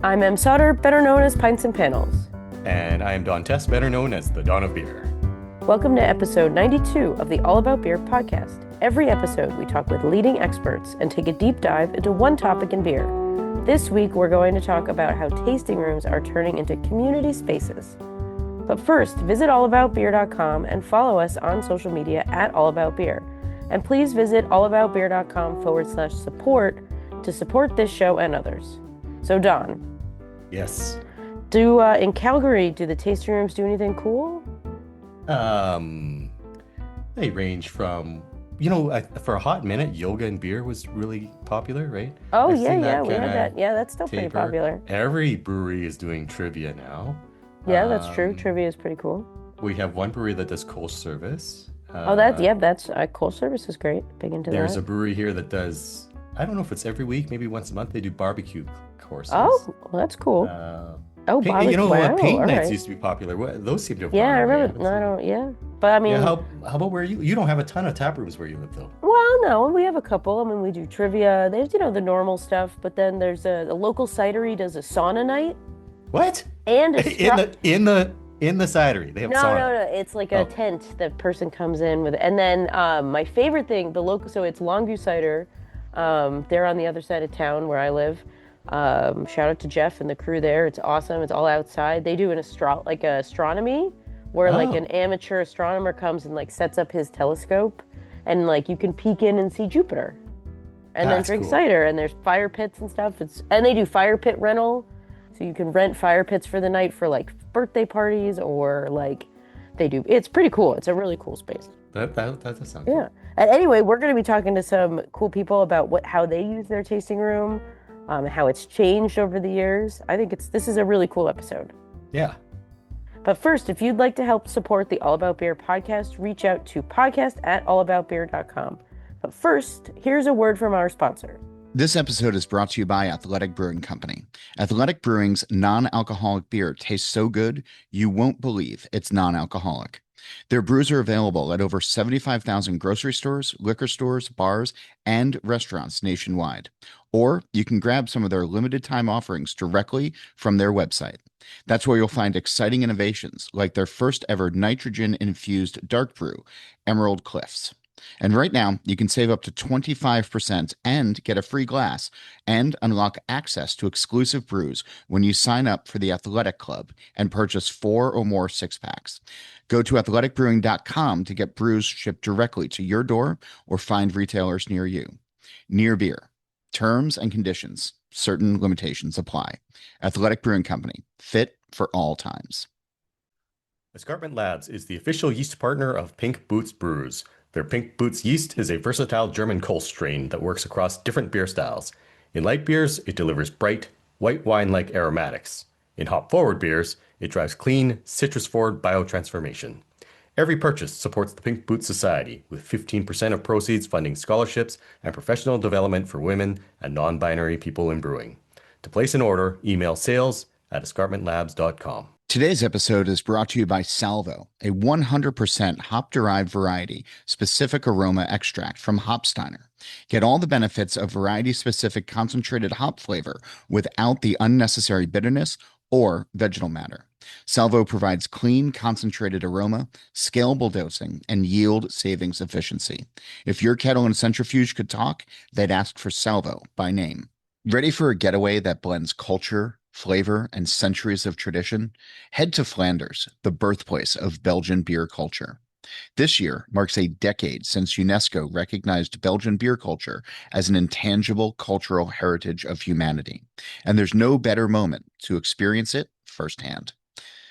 I'm M. Sauter, better known as Pints and Panels. And I am Don Tess, better known as the Dawn of Beer. Welcome to episode 92 of the All About Beer podcast. Every episode, we talk with leading experts and take a deep dive into one topic in beer. This week, we're going to talk about how tasting rooms are turning into community spaces. But first, visit allaboutbeer.com and follow us on social media at allaboutbeer. And please visit allaboutbeer.com/support to support this show and others. So, Don. Yes. In Calgary, do the tasting rooms do anything cool? They range from, for a hot minute, yoga and beer was really popular, right? Oh, I've yeah, seen we had that. Yeah, that's still pretty taper. popular. Every brewery is doing trivia now. Yeah, that's true. Trivia is pretty cool. We have one brewery that does cold service. That's cold service is great. Big into There's that. a brewery here that does, I don't know if it's every week, maybe once a month, they do barbecue courses. Oh, well, that's cool. Paint all nights right. used to be popular. Those seem to have Yeah, gone I away. remember. No, I don't. Yeah, but I mean, Yeah, how about where you don't have a ton of tap rooms where you live though? well, no, we have a couple. I mean, we do trivia. There's the normal stuff, but then there's a local cidery does a sauna night What? and a In the cidery. They have No, sauna. no, no. It's like a tent that person comes in with. And then my favorite thing, so it's Longview Cider. They're on the other side of town where I live. Shout out to Jeff and the crew there. It's awesome. It's all outside. They do astronomy where like an amateur astronomer comes and like sets up his telescope and like you can peek in and see Jupiter. And then That's drink cool. cider and there's fire pits and stuff. And they do fire pit rental. So you can rent fire pits for the night for like birthday parties or like it's pretty cool. It's a really cool space. That does sound Yeah. cool. And anyway, we're going to be talking to some cool people about how they use their tasting room, how it's changed over the years. I think this is a really cool episode. Yeah. But first, if you'd like to help support the All About Beer podcast, reach out to podcast@allaboutbeer.com. But first, here's a word from our sponsor. This episode is brought to you by Athletic Brewing Company. Athletic Brewing's non-alcoholic beer tastes so good, you won't believe it's non-alcoholic. Their brews are available at over 75,000 grocery stores, liquor stores, bars, and restaurants nationwide. Or you can grab some of their limited time offerings directly from their website. That's where you'll find exciting innovations like their first ever nitrogen-infused dark brew, Emerald Cliffs. And right now, you can save up to 25% and get a free glass and unlock access to exclusive brews when you sign up for the Athletic Club and purchase 4 or more six-packs. Go to athleticbrewing.com to get brews shipped directly to your door or find retailers near you. Near Beer. Terms and conditions. Certain limitations apply. Athletic Brewing Company. Fit for all times. Escarpment Labs is the official yeast partner of Pink Boots Brews. Their Pink Boots yeast is a versatile German Kolsch strain that works across different beer styles. In light beers, it delivers bright, white wine-like aromatics. In hop-forward beers, it drives clean, citrus-forward biotransformation. Every purchase supports the Pink Boots Society, with 15% of proceeds funding scholarships and professional development for women and non-binary people in brewing. To place an order, email sales@escarpmentlabs.com. Today's episode is brought to you by Salvo, a 100% hop-derived variety specific aroma extract from Hopsteiner. Get all the benefits of variety-specific concentrated hop flavor without the unnecessary bitterness or vegetal matter. Salvo provides clean, concentrated aroma, scalable dosing, and yield savings efficiency. If your kettle and centrifuge could talk, they'd ask for Salvo by name. Ready for a getaway that blends culture, flavor, and centuries of tradition? Head to Flanders, the birthplace of Belgian beer culture. This year marks a decade since UNESCO recognized Belgian beer culture as an intangible cultural heritage of humanity, and there's no better moment to experience it firsthand.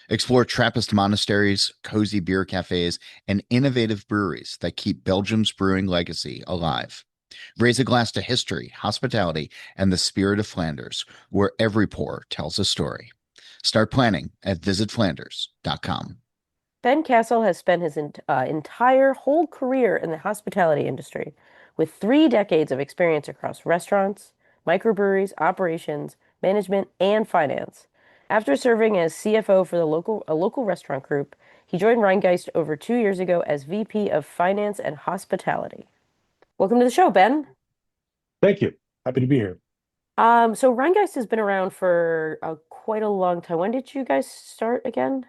Explore Trappist monasteries, cozy beer cafes, and innovative breweries that keep Belgium's brewing legacy alive. Raise a glass to history, hospitality, and the spirit of Flanders, where every pour tells a story. Start planning at visitflanders.com. Ben Castle has spent his entire whole career in the hospitality industry, with 3 decades of experience across restaurants, microbreweries, operations, management, and finance. After serving as CFO for a local restaurant group, he joined Rheingeist over 2 years ago as VP of Finance and Hospitality. Welcome to the show, Ben. Thank you. Happy to be here. So Rheingeist has been around for quite a long time. When did you guys start again?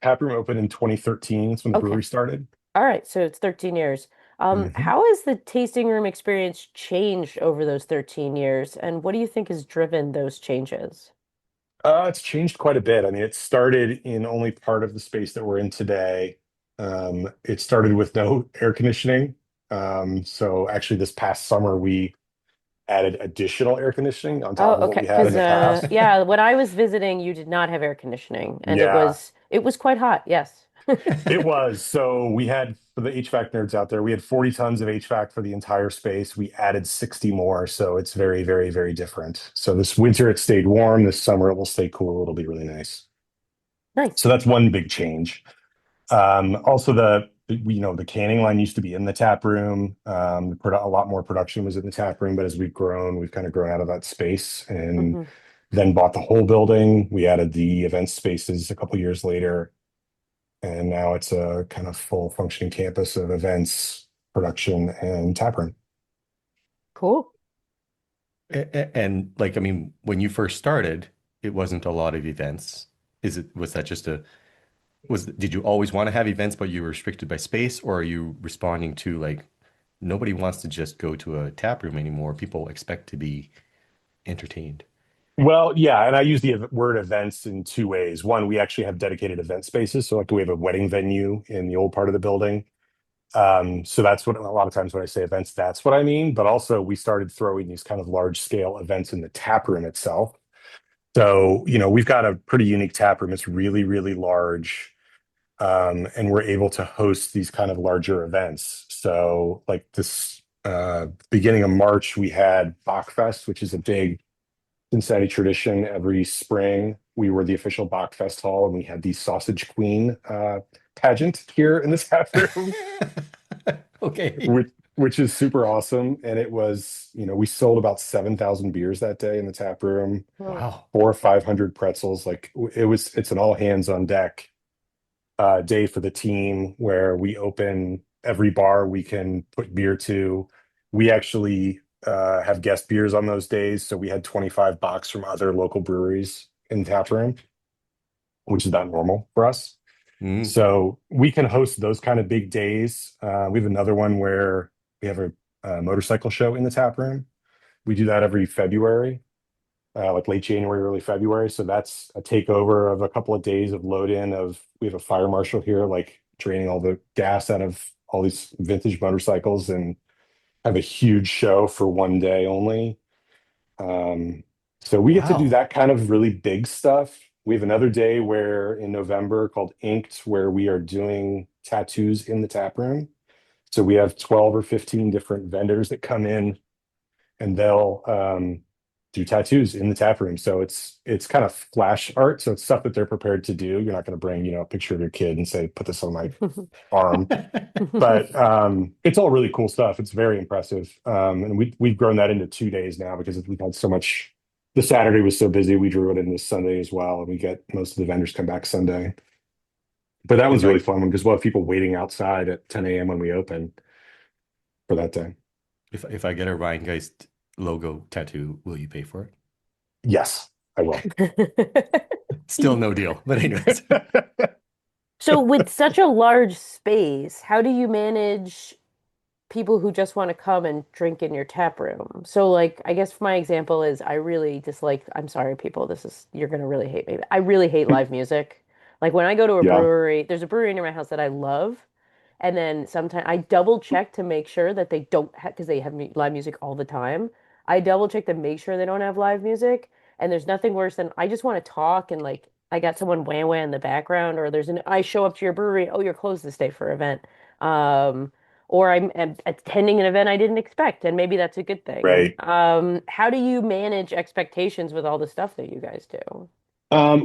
Taproom opened in 2013. That's when the Okay. brewery started. All right, so it's 13 years. hmm How has the tasting room experience changed over those 13 years, and what do you think has driven those changes? It's changed quite a bit. I mean, it started in only part of the space that we're in today. It started with no air conditioning. So actually, this past summer, we added additional air conditioning on top Oh, of what okay. we had in Because the past. yeah, when I was visiting, you did not have air conditioning, and it Yeah, was it was quite hot. Yes. it was. So we had, for the HVAC nerds out there, we had 40 tons of HVAC for the entire space. We added 60 more. So it's very, very, very different. So this winter it stayed warm. This summer it will stay cool. It'll be really nice. Nice. So that's one big change. Also the canning line used to be in the tap room. A lot more production was in the tap room, but as we've grown, we've kind of grown out of that space and Hmm. then bought the whole building. We added the event spaces a couple years later, and now it's a kind of full functioning campus of events, production, and tap room. Cool. And like, I mean, when you first started, it wasn't a lot of events. Was that just did you always want to have events, but you were restricted by space, or are you responding to like nobody wants to just go to a tap room anymore? People expect to be entertained. Well, yeah, and I use the word events in two ways. One, we actually have dedicated event spaces. So like we have a wedding venue in the old part of the building. So that's what a lot of times when I say events, that's what I mean. But also we started throwing these kind of large scale events in the tap room itself. So, we've got a pretty unique tap room. It's really, really large. And we're able to host these kind of larger events. So like this beginning of March, we had Bachfest, which is a big Cincinnati tradition. Every spring, we were the official Bachfest hall, and we had the Sausage Queen pageant here in this tap room, Okay. which is super awesome. And it was, we sold about 7,000 beers that day in the tap room, Well, Wow. 400 or 500 pretzels. Like it's an all hands on deck day for the team where we open every bar we can put beer to. We actually have guest beers on those days. So we had 25 box from other local breweries in the tap room, which is not normal for us. Mm. So we can host those kind of big days. We have another one where we have a motorcycle show in the tap room. We do that every February, like late January, early February. So that's a takeover of a couple of days of load in of, we have a fire marshal here, like draining all the gas out of all these vintage motorcycles and have a huge show for one day only. Um, so we get to do Wow. that kind of really big stuff. We have another day where in November called Inked, where we are doing tattoos in the tap room. So we have 12 or 15 different vendors that come in and they'll do tattoos in the tap room. So it's kind of flash art. So it's stuff that they're prepared to do. You're not going to bring, a picture of your kid and say, put this on my arm. But it's all really cool stuff. It's very impressive. And we've grown that into 2 days now because we've had so much. The Saturday was so busy. We drew it into Sunday as well. And we get most of the vendors come back Sunday. But that one's If a really I fun one because we'll have people waiting outside at 10 a.m. when we open for that day. if I get a Rheingeist logo tattoo, will you pay for it? Yes, I will. Still no deal. But anyways. So with such a large space, how do you manage people who just want to come and drink in your tap room? So like I guess my example is I really dislike, I'm sorry people, this is you're gonna really hate me. I really hate live music. Like when I go to a Yeah, brewery, there's a brewery near my house that I love, and then sometimes I double check to make sure that they don't have, because they have mu live music all the time. I double check to make sure they don't have live music. And there's nothing worse than I just want to talk and like I got someone wham wham in the background, or I show up to your brewery, oh, you're closed this day for an event. Um, or I'm attending an event I didn't expect, and maybe that's a good thing. right. How do you manage expectations with all the stuff that you guys do?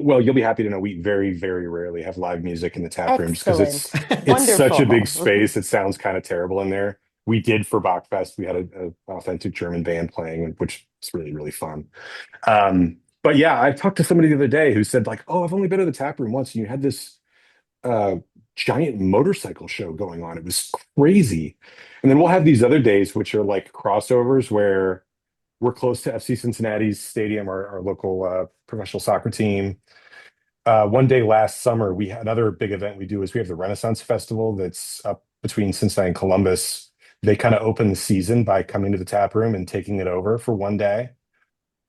Well, you'll be happy to know we very, very rarely have live music in the tap room just because Excellent. it's such a big Wonderful. space. It sounds kind of terrible in there. We did for Bachfest. We had a authentic German band playing, which is really, really fun. But yeah, I talked to somebody the other day who said like, "Oh, I've only been to the tap room once, and you had this uh, giant motorcycle show going on. It was crazy." And then we'll have these other days, which are like crossovers where We're close to FC Cincinnati's stadium, our local professional soccer team. One day last summer, we had another big event we do is we have the Renaissance Festival that's up between Cincinnati and Columbus. They kind of open the season by coming to the tap room and taking it over for one day.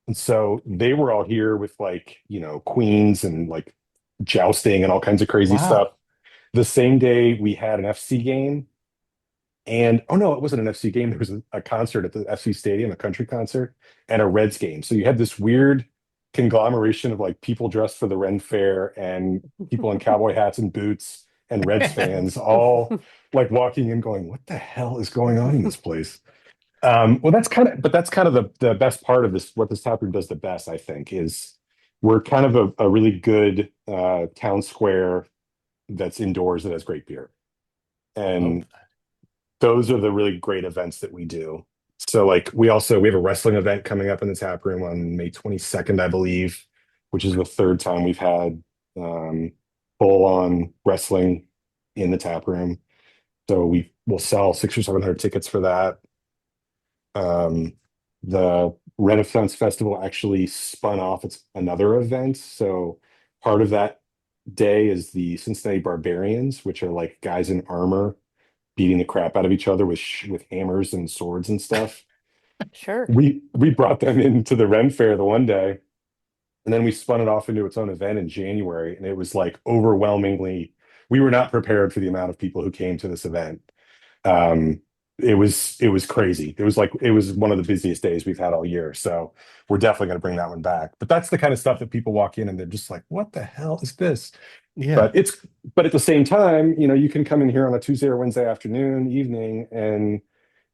And so they were all here with like, queens and like jousting and all kinds of crazy stuff. Wow. The same day we had an FC game. And oh no, it wasn't an FC game. There was a concert at the FC Stadium, a country concert, and a Reds game. So you had this weird conglomeration of like people dressed for the Ren Fair and people in cowboy hats and boots and Reds fans all like walking in going, what the hell is going on in this place? Well, that's kind of the best part of this. What this tap room does the best, I think, is we're kind of a really good town square that's indoors that has great beer. Oh, And those are the really great events that we do. So like we have a wrestling event coming up in the tap room on May 22nd, I believe, which is the third time we've had full on wrestling in the tap room. So we will sell 600 or 700 tickets for that. The Renaissance Festival actually spun off its another event. So part of that day is the Cincinnati Barbarians, which are like guys in armor beating the crap out of each other with hammers and swords and stuff. Sure. We brought them into the Ren Fair the one day, and then we spun it off into its own event in January, and it was like overwhelmingly. We were not prepared for the amount of people who came to this event. Um, it was crazy. It was one of the busiest days we've had all year. So we're definitely going to bring that one back. But that's the kind of stuff that people walk in and they're just like, "What the hell is this?" yeah. But but at the same time, you can come in here on a Tuesday or Wednesday afternoon, evening, and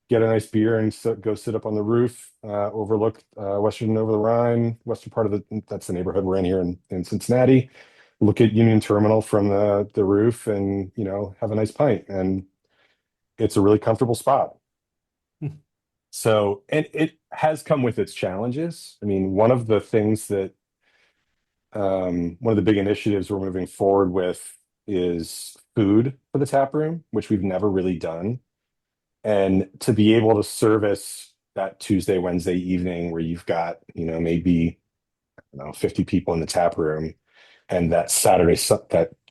get a nice beer and go sit up on the roof, overlook Western over the Rhine, western part of that's the neighborhood we're in here in Cincinnati. Look at Union Terminal from the roof, and have a nice pint, and it's a really comfortable spot. So, and it has come with its challenges. I mean, one of the big initiatives we're moving forward with is food for the tap room, which we've never really done. And to be able to service that Tuesday, Wednesday evening where you've got, maybe, I don't know, 50 people in the tap room, and that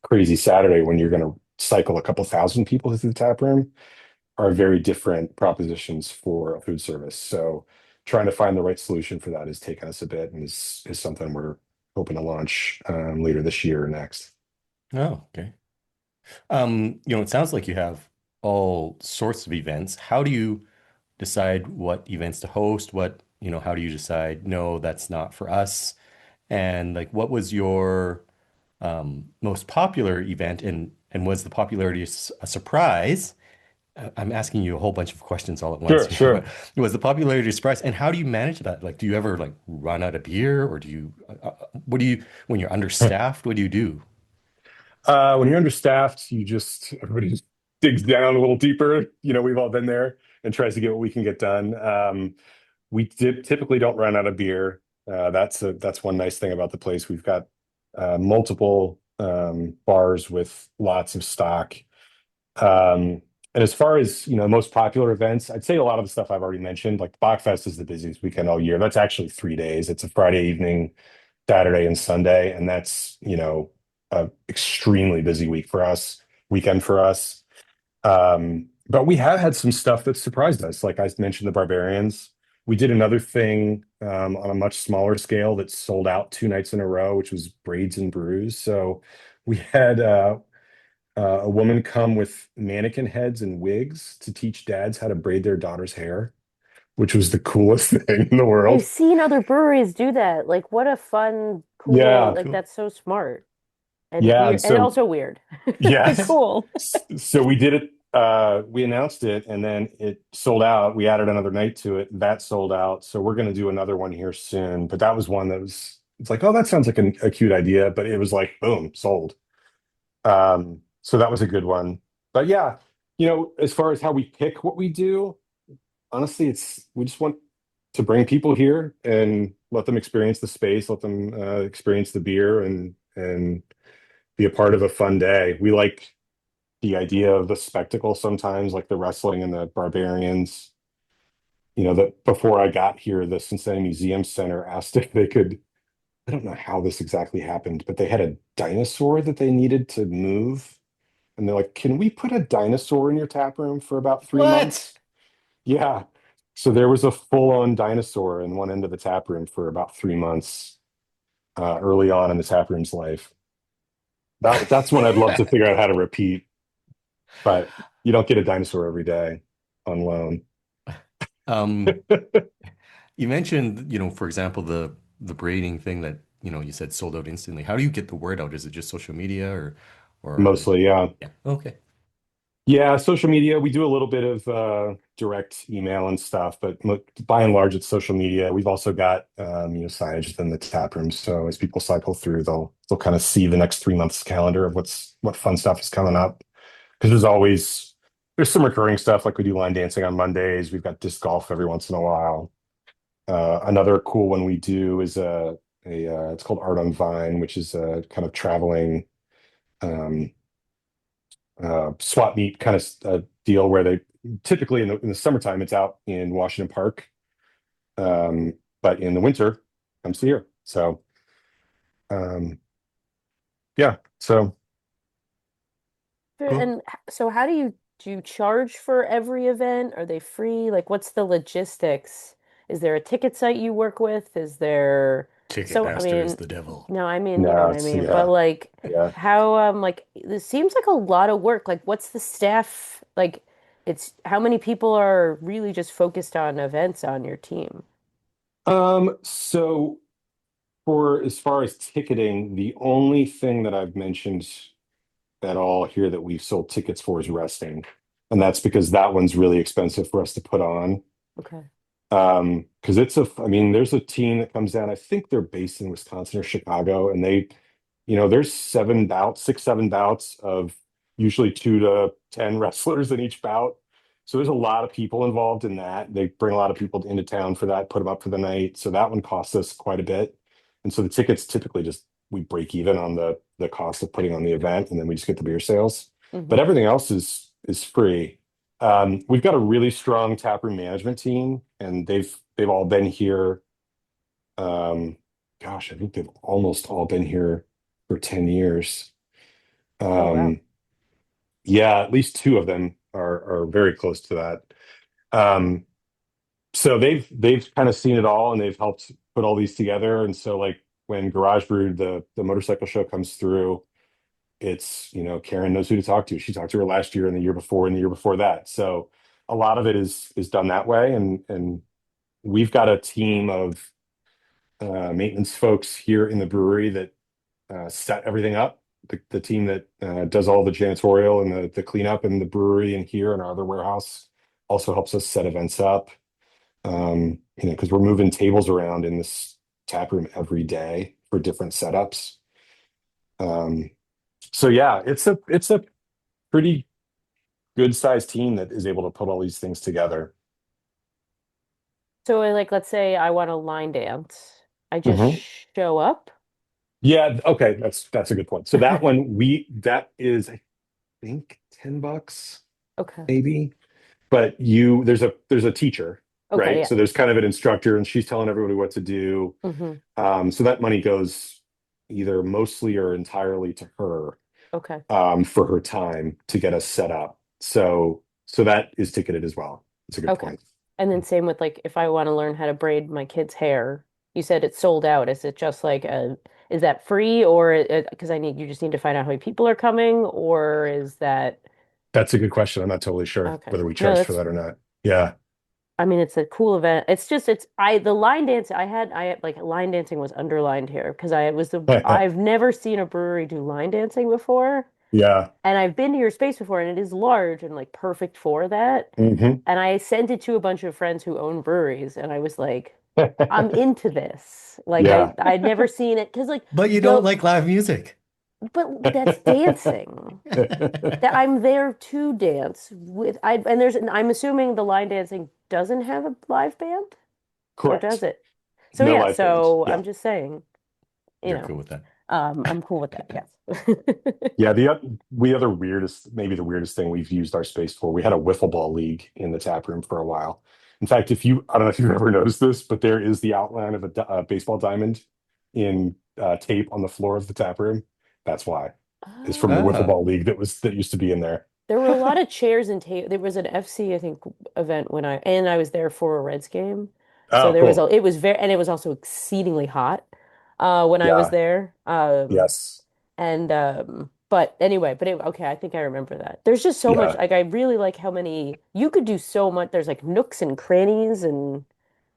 crazy Saturday when you're going to cycle a couple thousand people through the tap room are very different propositions for a food service. So trying to find the right solution for that has taken us a bit and is something we're hoping to launch later this year or next. Oh, okay. It sounds like you have all sorts of events. How do you decide what events to host? How do you decide, no, that's not for us? And like, what was your most popular event, and was the popularity a surprise? I'm asking you a whole bunch of questions all at once Sure, here, but sure. was the popularity a surprise? And how do you manage that? Like, do you ever like run out of beer, or what do you, when you're understaffed, what do you do? When you're understaffed, everybody just digs down a little deeper. We've all been there and tries to get what we can get done. We typically don't run out of beer. That's one nice thing about the place. We've got multiple bars with lots of stock. And as far as most popular events, I'd say a lot of the stuff I've already mentioned. Like Bachfest is the busiest weekend all year. That's actually 3 days. It's a Friday evening, Saturday, and Sunday, and that's a extremely busy weekend for us. But we have had some stuff that surprised us. Like I mentioned, the Barbarians. We did another thing on a much smaller scale that sold out 2 nights in a row, which was Braids and Brews. So we had a woman come with mannequin heads and wigs to teach dads how to braid their daughter's hair, which was the coolest thing in the I've world. seen other breweries do that. Like, what a fun, cool, Yeah, like Cool. that's so smart and yeah. weird and also weird, but Yes. cool. So we did it. We announced it, and then it sold out. We added another night to it. That sold out. So we're going to do another one here soon. But that was one that was. It's like, oh, that sounds like a cute idea, but it was like, boom, sold. So that was a good one. But yeah, as far as how we pick what we do, honestly, we just want to bring people here and let them experience the space, let them experience the beer, and be a part of a fun day. We like the idea of the spectacle sometimes, like the wrestling and the barbarians. that before I got here, the Cincinnati Museum Center asked if they could, I don't know how this exactly happened, but they had a dinosaur that they needed to move. And they're like, can we put a dinosaur in your tap room for about 3 months? What? Yeah. So there was a full-on dinosaur in one end of the tap room for about 3 months early on in the tap room's life. That's when I'd love to figure out how to repeat, but you don't get a dinosaur every day on loan. Um, you mentioned, for example, the braiding thing that, you said sold out instantly. How do you get the word out? Is it just social media or Mostly, yeah. yeah. Okay. Yeah, social media. We do a little bit of direct email and stuff, but by and large, it's social media. We've also got signage within the tap room. So as people cycle through, they'll kind of see the next 3 months calendar of what fun stuff is coming up. Because there's some recurring stuff, like we do line dancing on Mondays. We've got disc golf every once in a while. Another cool one we do is it's called Art on Vine, which is a kind of traveling um, swap meet kind of deal where they typically in the summertime it's out in Washington Park, but in the winter comes to here. So um, yeah, so Cool. And so how do you charge for every event? Are they free? Like what's the logistics? Is there a ticket site you work with? Is there I Ticketmaster is mean, the devil. no, I mean, you know no, what I it's mean, but yeah, like yeah. how like this seems like a lot of work. Like what's the staff like it's how many people are really just focused on events on your team? So for as far as ticketing, the only thing that I've mentioned at all here that we've sold tickets for is resting, and that's because that one's really expensive for us to put on. Okay. Because I mean, there's a team that comes down. I think they're based in Wisconsin or Chicago, and there's 7 bouts, 6, 7 bouts of usually 2 to 10 wrestlers in each bout. So there's a lot of people involved in that. They bring a lot of people into town for that, put them up for the night. So that one costs us quite a bit. And so the tickets typically just we break even on the cost of putting on the event, and then we just get the beer sales. But Hmm. everything else is free. We've got a really strong taproom management team, and they've all been here. Um, Gosh, I think they've almost all been here for 10 years. Oh wow. Um, yeah, at least 2 of them are very close to that. Um, so they've kind of seen it all, and they've helped put all these together. And so like when Garage Brew, the motorcycle show comes through, it's, Karen knows who to talk to. She talked to her last year and the year before and the year before that. So a lot of it is done that way. And we've got a team of maintenance folks here in the brewery that set everything up. The team that does all the janitorial and the cleanup in the brewery and here in our other warehouse also helps us set events up. Because we're moving tables around in this tap room every day for different setups. Um, so yeah, it's a pretty good sized team that is able to put all these things together. So like let's say I want to line dance. I just Mhm. show up. Yeah, okay, that's a good point. So that is I think $10 Okay. maybe. But there's a teacher, Okay, right? yeah. So there's kind of an instructor and she's telling everybody what to do. Hmm. So that money goes either mostly or entirely to her Okay. for her time to get us set up. So that is ticketed as well. It's a good Okay. point. And then same with like if I want to learn how to braid my kid's hair, you said it's sold out. Is it just like is that free or because you just need to find out how many people are coming or is that That's a good question. I'm not totally sure okay. whether we No, charge for that's that or not. Yeah. I mean it's a cool event. It's just it's I the line dance I had like line dancing was underlined here because I've never seen a brewery do line dancing before. Yeah. And I've been to your space before and it is large and like perfect for that. Hmm. And I sent it to a bunch of friends who own breweries, and I was like, I'm into this. Like Yeah. I'd never seen it because like But you don't the like live music. but that's dancing. That I'm there to dance with I and there's and I'm assuming the line dancing doesn't have a live band or does Correct. it? So No yeah, live band. so Yeah. I'm just saying, you You're know, cool with that. I'm cool with that. Yes. Yeah, the other weirdest, maybe the weirdest thing we've used our space for, we had a wiffle ball league in the tap room for a while. In fact, I don't know if you've ever noticed this, but there is the outline of a baseball diamond in tape on the floor of the tap room. That's why. It's from the wiffle Ah, ball league that used to be in there. There were a lot of chairs and tables. There was an FC, I think, event when I was there for a Reds game. So Oh, there was cool. it was very, and it was also exceedingly hot when I was Yeah. there. Yes. And but anyway, okay, I think I remember that. There's just so much, Yeah. like I really like how many you could do so much. There's like nooks and crannies, and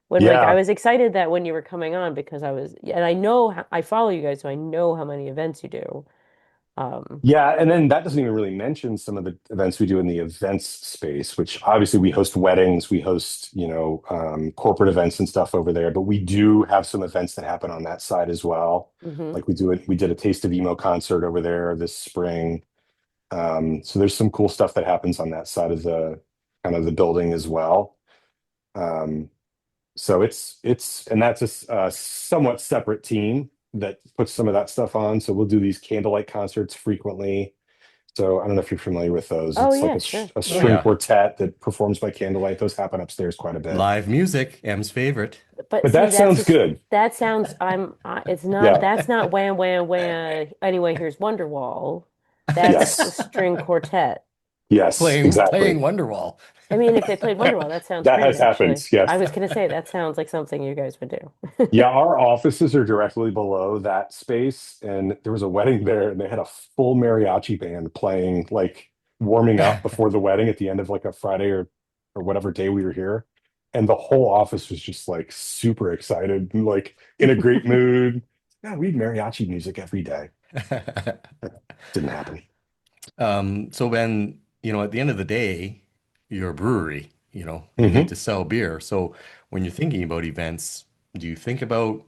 when like I Yeah. was excited that when you were coming on because and I know I follow you guys, so I know how many events you do. Um Yeah, and then that doesn't even really mention some of the events we do in the events space, which obviously we host weddings, we host, corporate events and stuff over there, but we do have some events that happen on that side as well. mhm. Like we did a Taste of Emo concert over there this spring. So there's some cool stuff that happens on that side of the kind of the building as well. Um, so and that's a somewhat separate team that puts some of that stuff on. So we'll do these candlelight concerts frequently. So I don't know if you're familiar with those. Oh It's like yeah, sure. a oh Yeah. string yeah. quartet that performs by candlelight. Those happen upstairs quite a bit. Live music, M's favorite. But But see, that sounds good. that sounds it's not Yeah. that's not wham wham wham. Anyway, here's Wonderwall. That's a Yes. string quartet. Yes, Playing exactly. Wonderwall. I mean, if they played Wonderwall, that sounds That great, has happened. actually. I Yes. was gonna say that sounds like something you guys would Yeah, do. our offices are directly below that space, and there was a wedding there, and they had a full mariachi band playing, like warming up before the wedding at the end of like a Friday or whatever day we were here, and the whole office was just like super excited and like in a great mood. Yeah, we had mariachi music every day. Didn't happen. So when, at the end of the day, you're a brewery, you need Hmm. to sell beer. So when you're thinking about events, do you think about,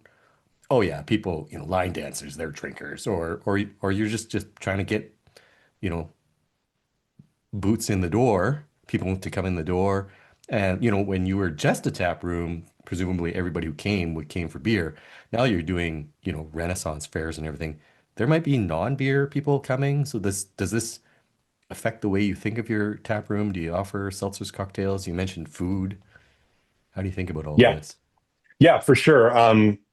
oh yeah, people, line dancers, they're drinkers, or you're just trying to get, you know, boots in the door, people to come in the door. And, when you were just a tap room, presumably everybody who came would came for beer. Now you're doing, Renaissance fairs and everything. There might be non-beer people coming. So does this affect the way you think of your tap room? Do you offer seltzers, cocktails? You mentioned food. How do you think about all of Yeah, this? yeah, for sure.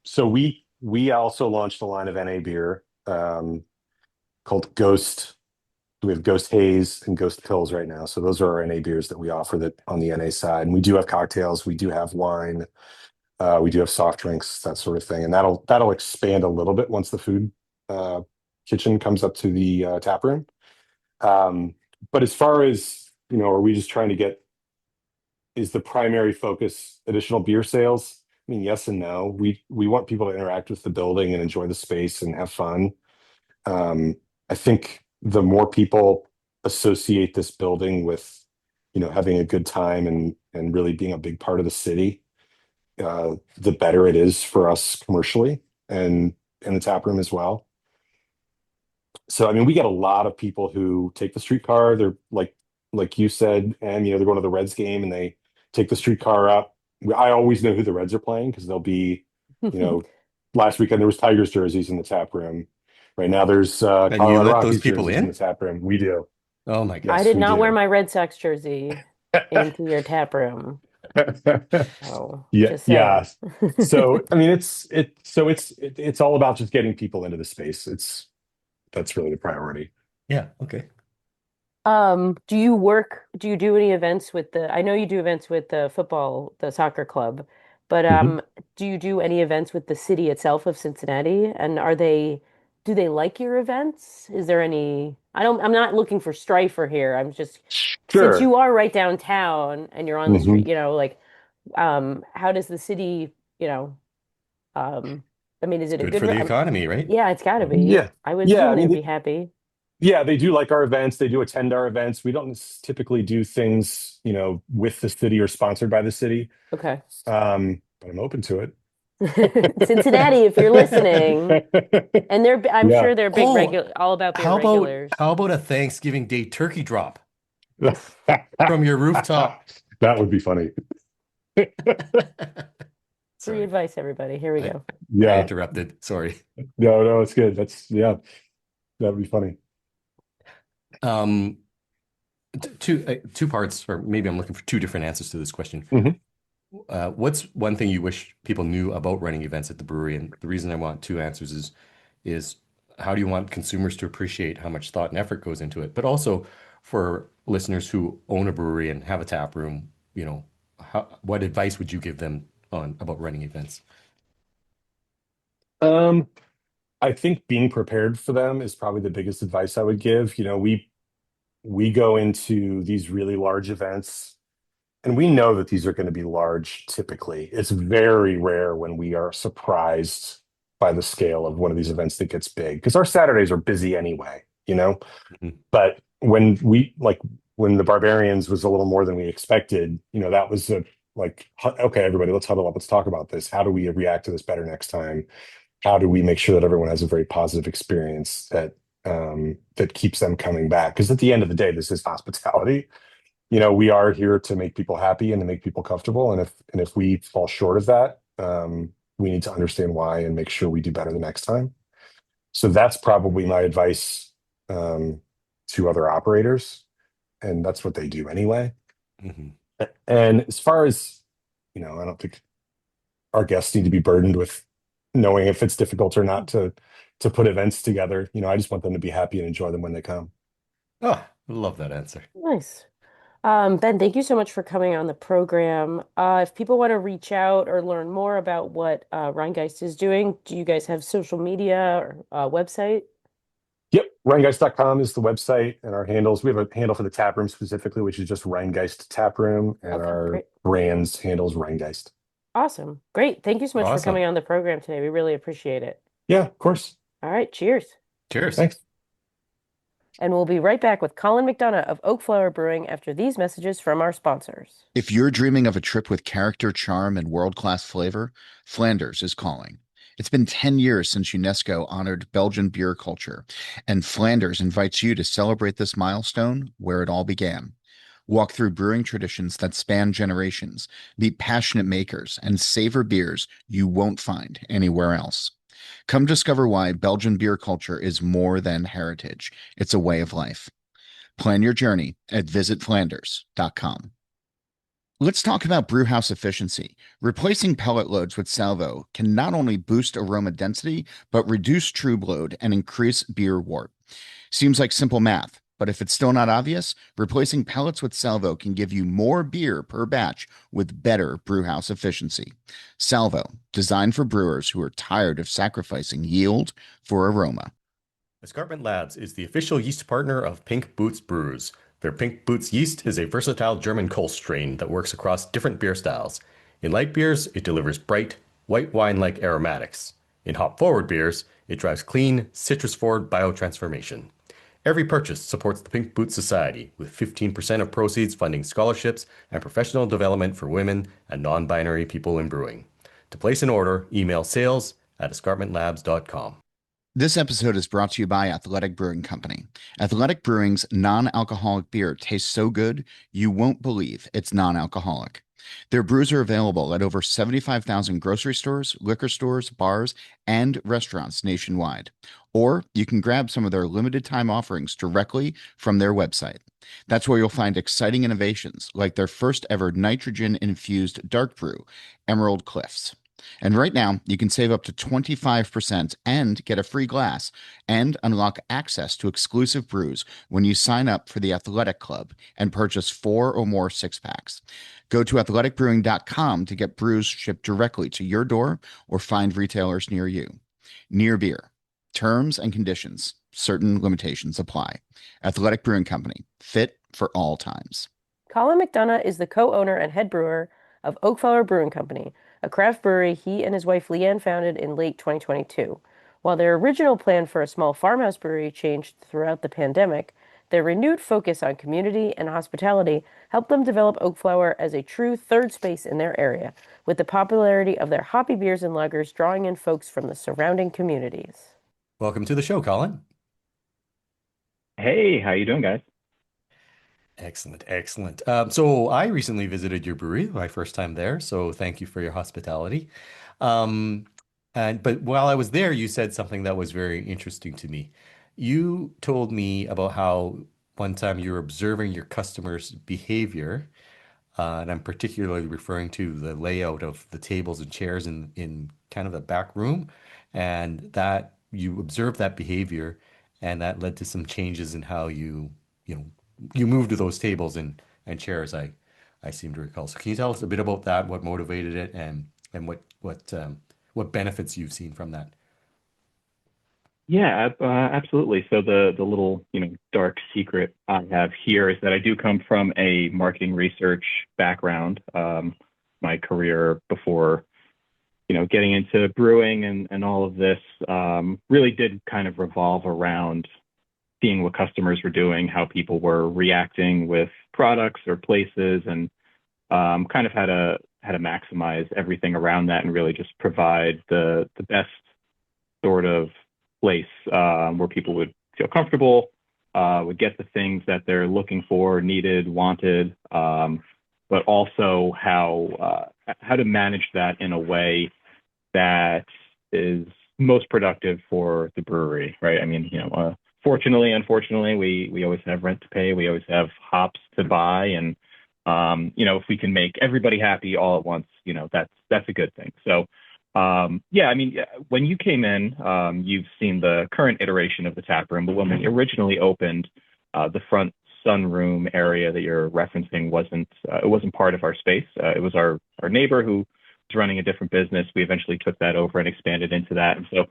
So we also launched a line of NA beer called Ghost. We have Ghost Haze and Ghost Pills right now. So those are our NA beers that we offer that on the NA side. And we do have cocktails, we do have wine, we do have soft drinks, that sort of thing. And that'll expand a little bit once the food uh, kitchen comes up to the tap room. Um, but as far as, are we just trying to is the primary focus additional beer sales? I mean, yes and no. We want people to interact with the building and enjoy the space and have fun. um, I think the more people associate this building with, having a good time and really being a big part of the city, the better it is for us commercially and in the tap room as well. So, I mean, we get a lot of people who take the streetcar. They're like you said, and they're going to the Reds game and they take the streetcar up. I always know who the Reds are playing because they'll be, you know, last weekend there was Tigers jerseys in the tap room. Right now there's And you Colorado let those Rockies people jerseys in the in? tap room. We do. Oh my I Yes, did gosh. we not wear do. my Red Sox jersey into your tap room. Oh, Yeah, just yeah. saying. So, I mean, it's all about just getting people into the space. That's really the priority. Yeah, okay. Do you do any events with I know you do events with the soccer club, but Mhm. do you do any events with the city itself of Cincinnati? And do they like your events? Is there I'm not looking for strife or here. I'm just, since Sure. you are right downtown and you're on the street, Hmm. like, how does the city, um, I mean, is It's it a good good, for the economy, right? yeah, it's gotta Mhm. be. Yeah. I would Yeah. assume I they'd mean, be happy. yeah, they do like our events. They do attend our events. We don't typically do things, with the city or sponsored by the city. Okay. But I'm open to Cincinnati, if you're listening. it. And I'm Yeah. sure they're big Oh, regular, all about being how about regulars. how about a Thanksgiving Day turkey drop Oof. from your rooftop? That would be funny. Free Sorry, advice, everybody. Here we I go. I Yeah. interrupted. Sorry. No, no, it's good. Yeah, that would be funny. Two parts, or maybe I'm looking for two different answers to this question. Hmm. What's one thing you wish people knew about running events at the brewery? And the reason I want two answers is how do you want consumers to appreciate how much thought and effort goes into it? But also for listeners who own a brewery and have a tap room, what advice would you give them on about running events? Um, I think being prepared for them is probably the biggest advice I would give. We go into these really large events, and we know that these are going to be large typically. It's very rare when we are surprised by the scale of one of these events that gets big, because our Saturdays are busy anyway, you know? Mhm. But when the Barbarians was a little more than we expected, that was okay, everybody, let's huddle up, let's talk about this. How do we react to this better next time? How do we make sure that everyone has a very positive experience that keeps them coming back? Because at the end of the day, this is hospitality. We are here to make people happy and to make people comfortable. And if we fall short of that, we need to understand why and make sure we do better the next time. So that's probably my advice to other operators, and that's what they do anyway. Mhm. And as far as, I don't think our guests need to be burdened with knowing if it's difficult or not to put events together. I just want them to be happy and enjoy them when they come. Oh, I love that answer. Nice. Ben, thank you so much for coming on the program. If people want to reach out or learn more about what Rheingeist is doing, do you guys have social media or website? Yep, Rheingeist.com is the website, and our handles. We have a handle for the tap room specifically, which is just Rheingeist Tap Room, and Okay, our great. brand's handles Rheingeist. Awesome. Great. Thank you so much for Awesome. coming on the program today. We really appreciate it. Yeah, of course. All right, cheers. Cheers. Thanks. And we'll be right back with Colin McDonough of Oak Flower Brewing after these messages from our sponsors. If you're dreaming of a trip with character, charm, and world-class flavor, Flanders is calling. It's been 10 years since UNESCO honored Belgian beer culture, and Flanders invites you to celebrate this milestone where it all began. Walk through brewing traditions that span generations, meet passionate makers, and savor beers you won't find anywhere else. Come discover why Belgian beer culture is more than heritage. It's a way of life. Plan your journey at visitflanders.com. Let's talk about brewhouse efficiency. Replacing pellet loads with salvo can not only boost aroma density, but reduce true load and increase beer wort. Seems like simple math, but if it's still not obvious, replacing pellets with salvo can give you more beer per batch with better brewhouse efficiency. Salvo, designed for brewers who are tired of sacrificing yield for aroma. Escarpment Labs is the official yeast partner of Pink Boots Brews. Their Pink Boots yeast is a versatile German Kolsch strain that works across different beer styles. In light beers, it delivers bright, white wine-like aromatics. In hop-forward beers, it drives clean, citrus-forward biotransformation. Every purchase supports the Pink Boots Society, with 15% of proceeds funding scholarships and professional development for women and non-binary people in brewing. To place an order, email sales@escarpmentlabs.com. This episode is brought to you by Athletic Brewing Company. Athletic Brewing's non-alcoholic beer tastes so good, you won't believe it's non-alcoholic. Their brews are available at over 75,000 grocery stores, liquor stores, bars, and restaurants nationwide. Or you can grab some of their limited time offerings directly from their website. That's where you'll find exciting innovations like their first ever nitrogen-infused dark brew, Emerald Cliffs. And right now, you can save up to 25% and get a free glass and unlock access to exclusive brews when you sign up for the Athletic Club and purchase 4 or more six-packs. Go to athleticbrewing.com to get brews shipped directly to your door or find retailers near you. Near Beer. Terms and conditions. Certain limitations apply. Athletic Brewing Company. Fit for all times. Colin McDonough is the co-owner and head brewer of Oak Flower Brewing Company, a craft brewery he and his wife Leanne founded in late 2022. While their original plan for a small farmhouse brewery changed throughout the pandemic, their renewed focus on community and hospitality helped them develop Oak Flower as a true third space in their area, with the popularity of their hoppy beers and lagers drawing in folks from the surrounding communities. Welcome to the show, Colin. Hey, how you doing, guys? Excellent, excellent. So I recently visited your brewery, my first time there, so thank you for your hospitality. Um, but while I was there, you said something that was very interesting to me. You told me about how one time you were observing your customers' behavior, And I'm particularly referring to the layout of the tables and chairs in kind of the back room, and that you observed that behavior, and that led to some changes in how you know you moved to those tables and chairs. I seem to recall. So can you tell us a bit about that? What motivated it, and what benefits you've seen from that? Yeah, absolutely. So the little, dark secret I have here is that I do come from a marketing research background. My career before, getting into brewing and all of this, really did kind of revolve around seeing what customers were doing, how people were reacting with products or places, and kind of how to maximize everything around that and really just provide the best sort of place where people would feel comfortable, would get the things that they're looking for, needed, wanted, but also how to manage that in a way that is most productive for the brewery, right? I mean, fortunately, unfortunately, we always have rent to pay, we always have hops to buy, and if we can make everybody happy all at once, that's a good thing. So yeah, I mean, when you came in, you've seen the current iteration of the tap room, but when we originally opened, the front sunroom area that you're referencing wasn't part of our space. It was our neighbor who was running a different business. We eventually took that over and expanded into that. And so,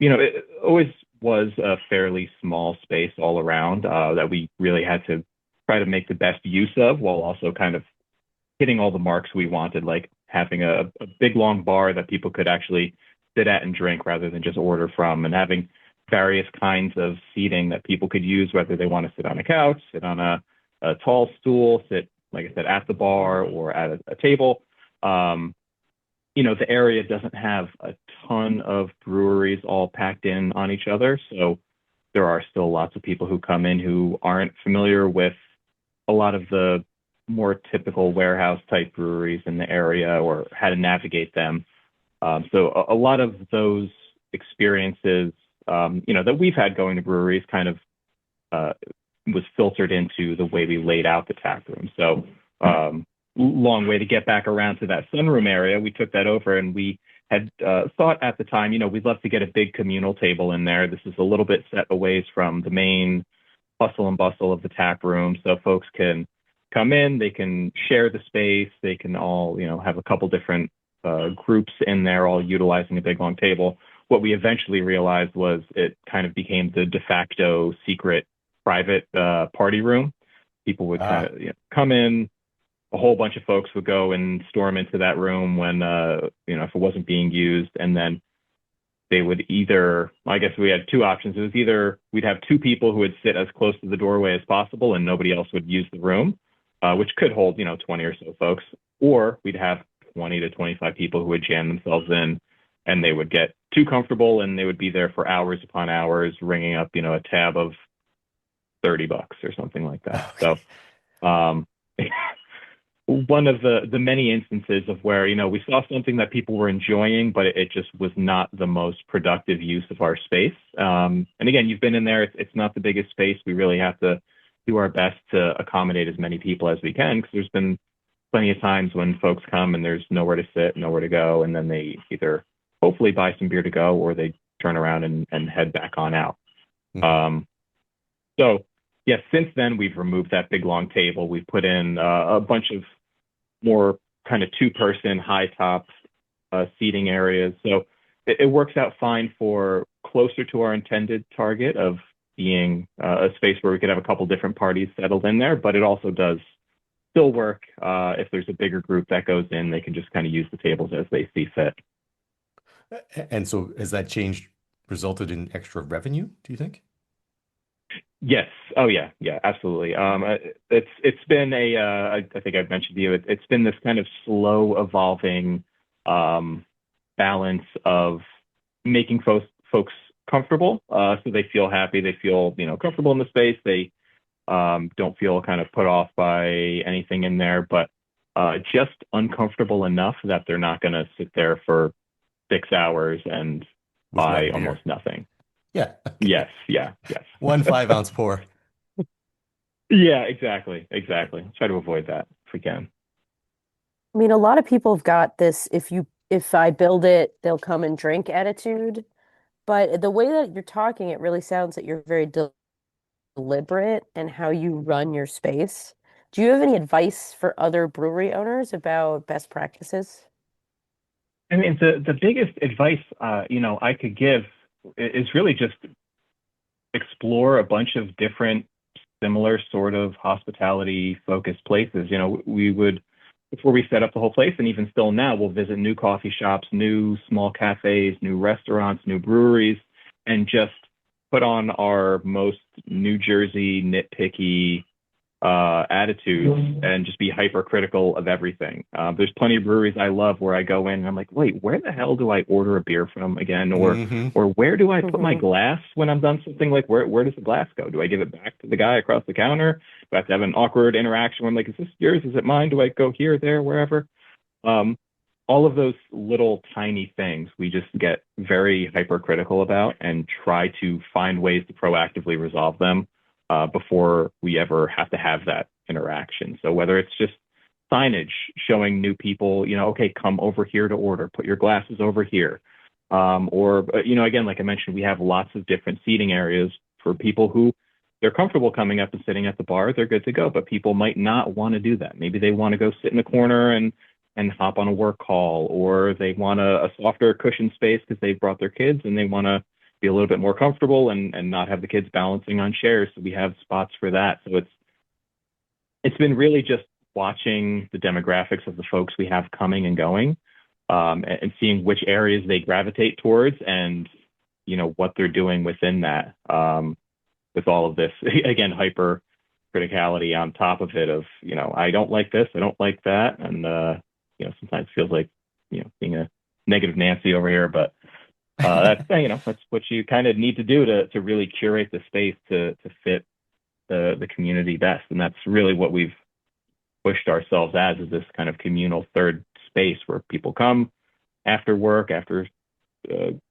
it always was a fairly small space all around that we really had to try to make the best use of while also kind of hitting all the marks we wanted, like having a big long bar that people could actually sit at and drink rather than just order from, and having various kinds of seating that people could use, whether they want to sit on a couch, sit on a tall stool, sit, like I said, at the bar or at a table. The area doesn't have a ton of breweries all packed in on each other. So there are still lots of people who come in who aren't familiar with a lot of the more typical warehouse type breweries in the area or how to navigate them. So a lot of those experiences, that we've had going to breweries kind of was filtered into the way we laid out the tap room. So long way to get back around to that sunroom area. We took that over, and we had thought at the time, we'd love to get a big communal table in there. This is a little bit set away from the main hustle and bustle of the tap room, so folks can come in, they can share the space, they can all, have a couple different groups in there all utilizing a big long table. What we eventually realized was it kind of became the de facto secret private party room. People would kind of come in, a whole bunch of folks would go and storm into that room when, if it wasn't being used, and then they would either, I guess we had two options. It was either we'd have two people who would sit as close to the doorway as possible and nobody else would use the room, which could hold, 20 or so folks, or we'd have 20 to 25 people who would jam themselves in, and they would get too comfortable and they would be there for hours upon hours, ringing up, a tab of $30 or something like that. Okay. So, one of the many instances of where, we saw something that people were enjoying, but it just was not the most productive use of our space. And again, you've been in there. It's not the biggest space. We really have to do our best to accommodate as many people as we can, because there's been plenty of times when folks come and there's nowhere to sit, nowhere to go, and then they either hopefully buy some beer to go or they turn around and head back on out. So yes, since then we've removed that big long table. We've put in a bunch of more kind of two-person high top seating areas. So it works out fine for closer to our intended target of being a space where we could have a couple different parties settled in there, but it also does still work. If there's a bigger group that goes in, they can just kind of use the tables as they see fit. And so has that change resulted in extra revenue, do you think? Yes. Oh, yeah. Yeah, absolutely. It's been I think I've mentioned to you, it's been this kind of slow evolving balance of making folks comfortable, so they feel happy, they feel, comfortable in the space. They don't feel kind of put off by anything in there, but just uncomfortable enough that they're not going to sit there for 6 hours and With one buy beer. almost nothing. Yeah. Yes. Yeah. Yes. 1 5-ounce pour. Yeah, exactly. Try to avoid that if we can. I mean, a lot of people have got this if I build it, they'll come and drink attitude. But the way that you're talking, it really sounds that you're very deliberate in how you run your space. Do you have any advice for other brewery owners about best practices? I mean, the biggest advice, I could give is really just explore a bunch of different similar sort of hospitality focused places. We would, before we set up the whole place, and even still now, we'll visit new coffee shops, new small cafes, new restaurants, new breweries, and just put on our most New Jersey nitpicky attitudes and just be hypercritical of everything. There's plenty of breweries I love where I go in and I'm like, wait, where the hell do I order a beer from again? Or where do I put my glass when I'm done something? Like where does the glass go? Do I give it back to the guy across the counter? Do I have to have an awkward interaction where I'm like, is this yours? Is it mine? Do I go here, there, wherever? All of those little tiny things we just get very hypercritical about and try to find ways to proactively resolve them before we ever have to have that interaction. So whether it's just signage showing new people, okay, come over here to order, put your glasses over here. Or, again, like I mentioned, we have lots of different seating areas for people who they're comfortable coming up and sitting at the bar, they're good to go, but people might not want to do that. Maybe they want to go sit in the corner and hop on a work call, or they want a softer cushion space because they've brought their kids and they want to be a little bit more comfortable and not have the kids balancing on chairs. So we have spots for that. So it's been really just watching the demographics of the folks we have coming and going, and seeing which areas they gravitate towards and, what they're doing within that, with all of this, again, hyper criticality on top of it of, I don't like this, I don't like that. And, sometimes it feels like, being a negative Nancy over here, but that's what you kind of need to do to really curate the space to fit the community best. And that's really what we've pushed ourselves as, is this kind of communal third space where people come after work, after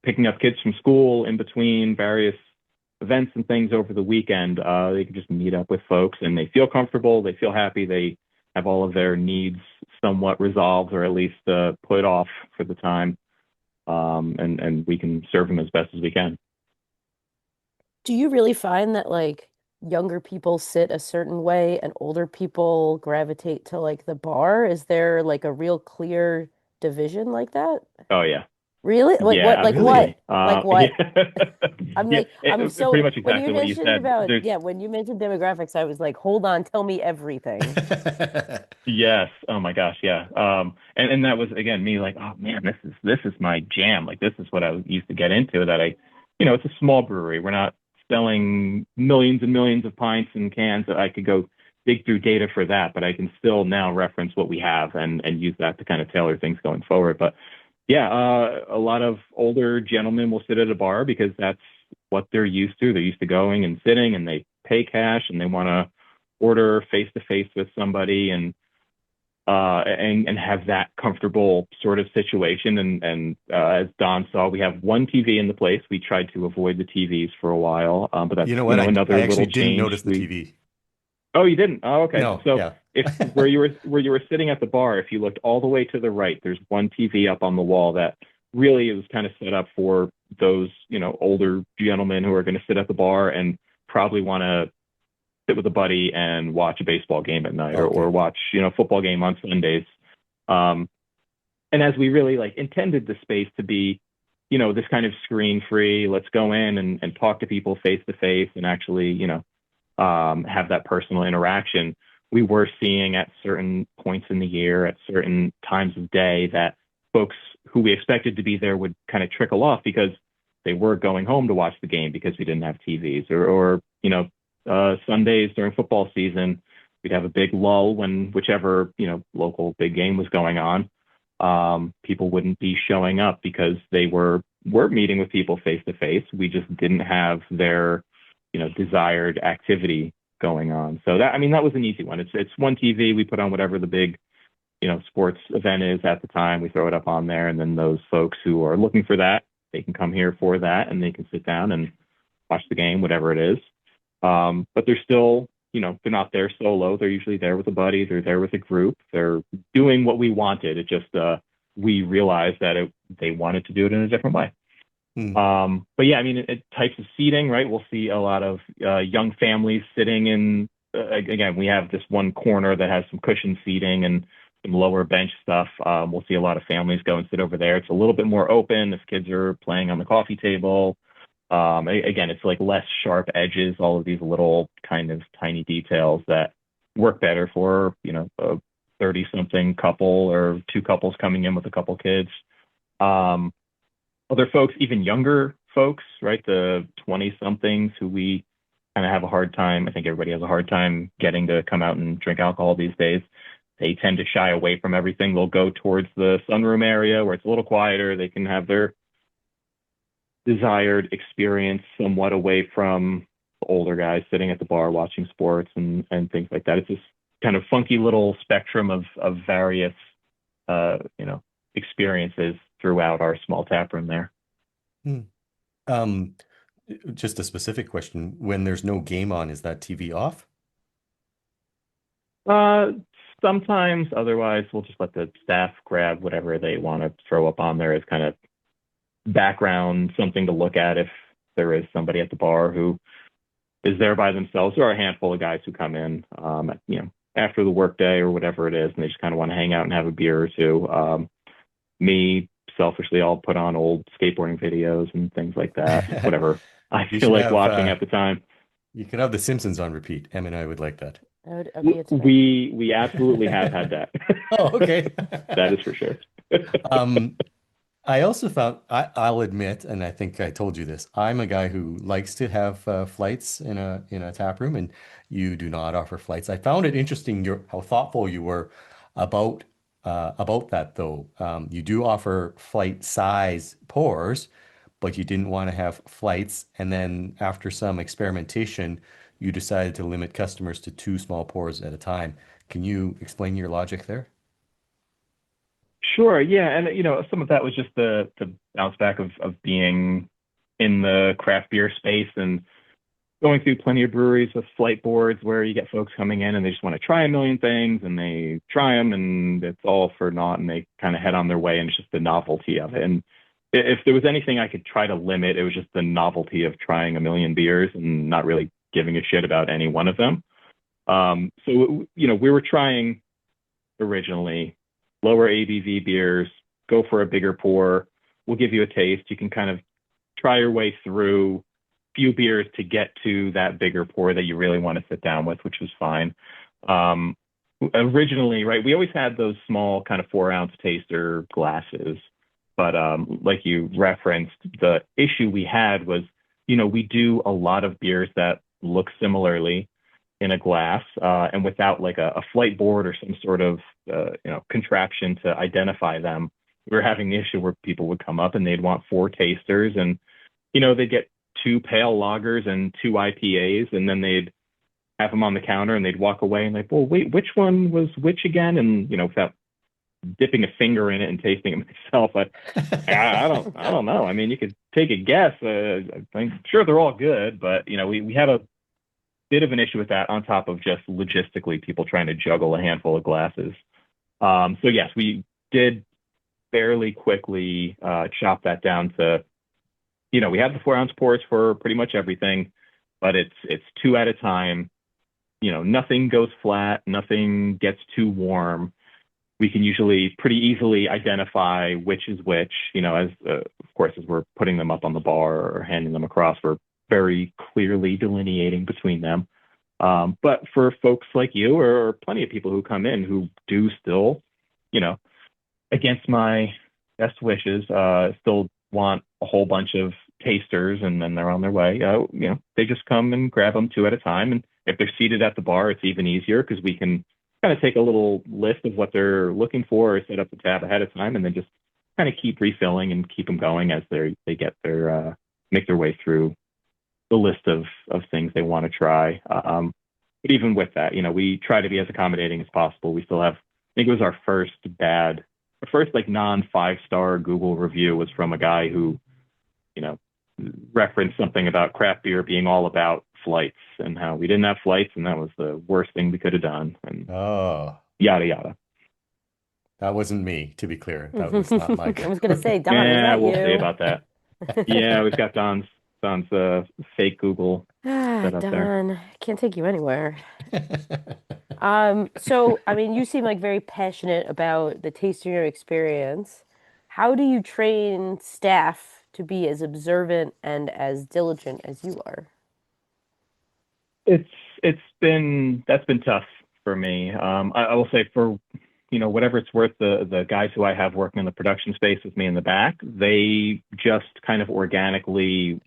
picking up kids from school, in between various events and things over the weekend. They can just meet up with folks and they feel comfortable, they feel happy, they have all of their needs somewhat resolved, or at least put off for the time. And we can serve them as best as we can. Do you really find that like younger people sit a certain way and older people gravitate to like the bar? Is there like a real clear division like that? Oh yeah. Really? Like Yeah, what? Like absolutely. what? Like what? I'm Yeah, like, I'm pretty so much when you exactly what you mentioned said. about, There's yeah, when you mentioned demographics, I was like, hold on, tell me everything. Yes. Oh my gosh. Yeah. And that was again me like, oh man, this is my jam. Like this is what I used to get into. That it's a small brewery. We're not selling millions and millions of pints and cans. That I could go dig through data for that, but I can still now reference what we have and use that to kind of tailor things going forward. But yeah, a lot of older gentlemen will sit at a bar because that's what they're used to. They're used to going and sitting, and they pay cash, and they want to order face to face with somebody and have that comfortable sort of situation. And as Don saw, we have one TV in the place. We tried to avoid the TVs for a while, but that's You know what? another I little actually didn't change. notice the TV. Oh, you didn't? Oh, okay. No, So yeah. if where you were sitting at the bar, if you looked all the way to the right, there's one TV up on the wall that really is kind of set up for those, older gentlemen who are going to sit at the bar and probably want to sit with a buddy and watch a baseball game at night, Okay. or watch, football game on Sundays. And as we really like intended the space to be, this kind of screen free, let's go in and talk to people face to face and actually, have that personal interaction. We were seeing at certain points in the year, at certain times of day, that folks who we expected to be there would kind of trickle off because they were going home to watch the game because we didn't have TVs, or Sundays during football season, we'd have a big lull when whichever, local big game was going on. People wouldn't be showing up because they were meeting with people face to face. We just didn't have their, desired activity going on. So that was an easy one. It's one TV. We put on whatever the big, sports event is at the time. We throw it up on there, and then those folks who are looking for that, they can come here for that, and they can sit down and watch the game, whatever it is. But there's still they're not there solo. They're usually there with a buddy. They're there with a group. They're doing what we wanted. It just we realized that they wanted to do it in a different way. But yeah, I mean, types of seating, right? We'll see a lot of young families sitting in. Again, we have this one corner that has some cushioned seating and some lower bench stuff. We'll see a lot of families go and sit over there. It's a little bit more open if kids are playing on the coffee table. Again, it's like less sharp edges, all of these little kind of tiny details that work better for, a 30-something couple or two couples coming in with a couple kids. Other folks, even younger folks, right? The 20-somethings who we kind of have a hard time. I think everybody has a hard time getting to come out and drink alcohol these days. They tend to shy away from everything. They'll go towards the sunroom area where it's a little quieter. They can have their desired experience somewhat away from the older guys sitting at the bar watching sports and things like that. It's this kind of funky little spectrum of various experiences throughout our small tap room there. Just a specific question. When there's no game on, is that TV off? Sometimes, otherwise we'll just let the staff grab whatever they want to throw up on there as kind of background, something to look at if there is somebody at the bar who is there by themselves. There are a handful of guys who come in, after the workday or whatever it is, and they just kind of want to hang out and have a beer or two. Me, selfishly, I'll put on old skateboarding videos and things like that, whatever I feel like watching at the time. You can have The Simpsons on repeat. Em and I would like that. We absolutely have had that. Oh, okay. That is for sure. I also found, I'll admit, and I think I told you this, I'm a guy who likes to have flights in a tap room, and you do not offer flights. I found it interesting how thoughtful you were about that, though. You do offer flight size pours, but you didn't want to have flights. And then after some experimentation, you decided to limit customers to 2 small pours at a time. Can you explain your logic there? Sure, yeah, and some of that was just the bounce back of being in the craft beer space and going through plenty of breweries with flight boards where you get folks coming in and they just want to try a million things and they try them and it's all for naught and they kind of head on their way, and it's just the novelty of it. And if there was anything I could try to limit, it was just the novelty of trying a million beers and not really giving a shit about any one of them. So we were trying originally lower ABV beers, go for a bigger pour. We'll give you a taste. You can kind of try your way through few beers to get to that bigger pour that you really want to sit down with, which was fine. Originally, right, we always had those small kind of 4-ounce taster glasses. But like you referenced, the issue we had was, we do a lot of beers that look similarly in a glass, and without like a flight board or some sort of contraption to identify them, we were having the issue where people would come up and they'd want 4 tasters, and they'd get 2 pale lagers and 2 IPAs, and then they'd have them on the counter and they'd walk away and like, well, wait, which one was which again? And without dipping a finger in it and tasting it myself, I don't know. I mean, you could take a guess. I'm sure they're all good, but we had a bit of an issue with that on top of just logistically people trying to juggle a handful of glasses. So yes, we did fairly quickly chop that down to, we have the 4-ounce pours for pretty much everything, but it's 2 at a time. Nothing goes flat, nothing gets too warm. We can usually pretty easily identify which is which, as of course, as we're putting them up on the bar or handing them across, we're very clearly delineating between them. But for folks like you or plenty of people who come in who do still, against my best wishes, still want a whole bunch of tasters and then they're on their way, they just come and grab them 2 at a time. And if they're seated at the bar, it's even easier because we can kind of take a little list of what they're looking for or set up the tab ahead of time and then just kind of keep refilling and keep them going as they get their make their way through the list of things they want to try. But even with that, we try to be as accommodating as possible. We still have, I think it was our first like non-5-star Google review was from a guy who, referenced something about craft beer being all about flights and how we didn't have flights and that was the worst thing we could have done and Oh, yada yada. that wasn't me, to be clear. That was not my. I was gonna say, Don, is Yeah, that we'll see you? about that. Yeah, we've got Don's fake Google Ah, set up there. Don, can't take you anywhere. So I mean, you seem like very passionate about the tasting room experience. How do you train staff to be as observant and as diligent as you are? It's that's been tough for me. I will say for whatever it's worth, the guys who I have working in the production space with me in the back, they just kind of organically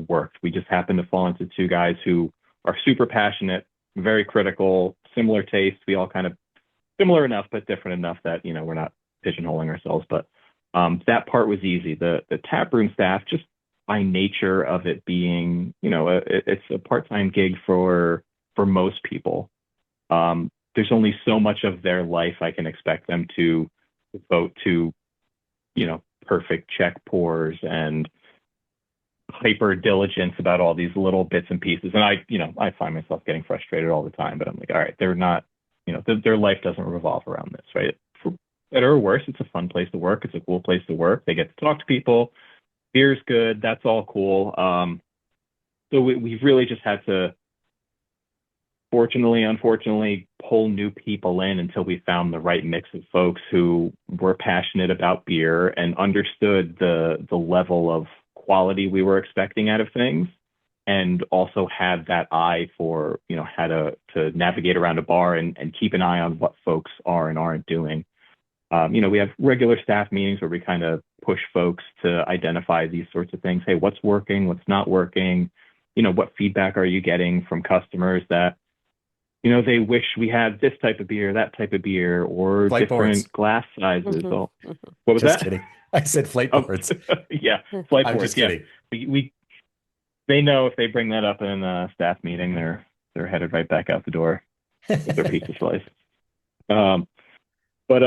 worked. We just happened to fall into two guys who are super passionate, very critical, similar taste. We all kind of similar enough, but different enough that we're not pigeonholing ourselves. But that part was easy. The tap room staff, just by nature of it being, it's a part-time gig for most people. There's only so much of their life I can expect them to devote to, perfect check pours and hyper diligence about all these little bits and pieces. And I find myself getting frustrated all the time, but I'm like, all right, they're not, their life doesn't revolve around this, right? For better or worse, it's a fun place to work. It's a cool place to work. They get to talk to people. Beer's good. That's all cool. So we've really just had to, fortunately, unfortunately, pull new people in until we found the right mix of folks who were passionate about beer and understood the level of quality we were expecting out of things, and also had that eye for how to navigate around a bar and keep an eye on what folks are and aren't doing. We have regular staff meetings where we kind of push folks to identify these sorts of things. Hey, what's working? What's not working? What feedback are you getting from customers that they wish we had this type of beer, that type of beer, or Flight different boards. glass sizes. So, what was Just that? kidding. I said flight Oh, boards. yeah, flight I'm boards. just kidding. Yeah, they know if they bring that up in a staff meeting, they're headed right back out the door with their pizza slice. Um, but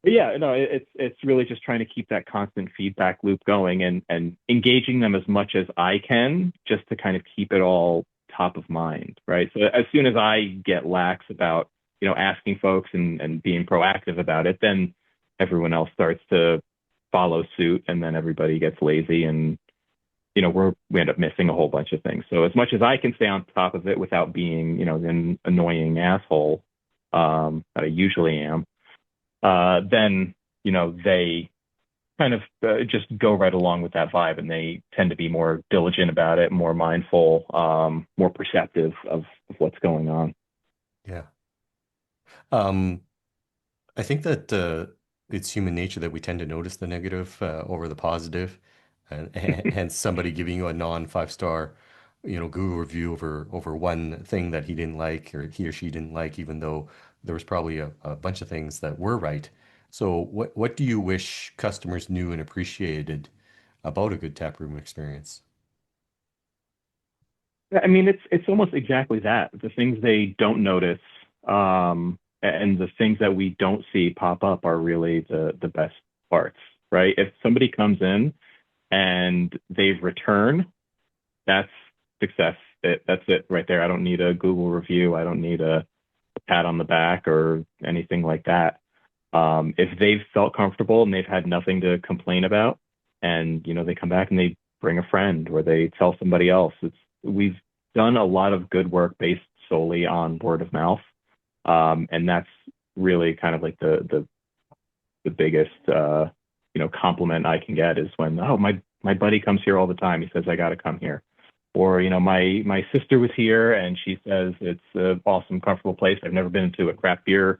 yeah, no, it's really just trying to keep that constant feedback loop going and engaging them as much as I can, just to kind of keep it all top of mind, right? So as soon as I get lax about asking folks and being proactive about it, then everyone else starts to follow suit, and then everybody gets lazy, and we end up missing a whole bunch of things. So as much as I can stay on top of it without being an annoying asshole that I usually am, then they kind of just go right along with that vibe, and they tend to be more diligent about it, more mindful, more perceptive of what's going on. Yeah. Um, I think that it's human nature that we tend to notice the negative over the positive, and hence somebody giving you a non-5 star, Google review over one thing that he didn't like or he or she didn't like, even though there was probably a bunch of things that were right. So what do you wish customers knew and appreciated about a good taproom experience? I mean, it's almost exactly that. The things they don't notice, and the things that we don't see pop up are really the best parts, right? If somebody comes in and they return, that's success. That's it right there. I don't need a Google review. I don't need a pat on the back or anything like that. If they've felt comfortable and they've had nothing to complain about, and they come back and they bring a friend or they tell somebody else, we've done a lot of good work based solely on word of mouth, and that's really kind of like the biggest compliment I can get is when, oh, my buddy comes here all the time. He says I got to come here. Or my sister was here and she says it's an awesome, comfortable place. I've never been to a craft beer